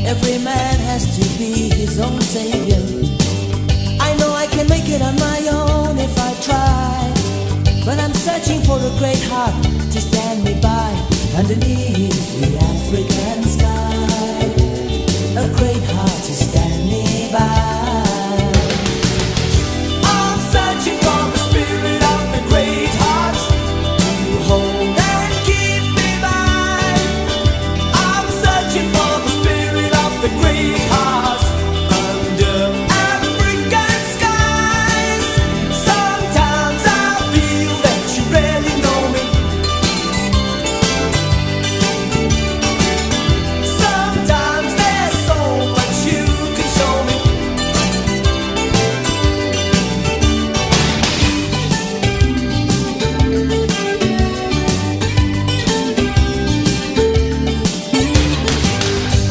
Every man has to be his own savior. I know I can make it on my own if I try, but I'm searching for a great heart to stand me by underneath the African sky. A great heart to stand me by. I'm searching for the spirit of the great heart to hold and keep me by. I'm searching for the spirit of the great heart under African skies. Sometimes I feel that you really know me. Sometimes there's so much you can show me.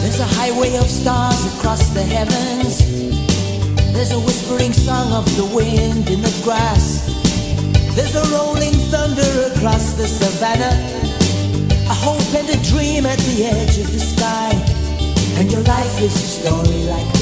There's a highway of stars across the heavens. There's a whispering song of the wind in the grass. There's a rolling thunder across the savannah. A hope and a dream at the edge of the sky. And your life is a story like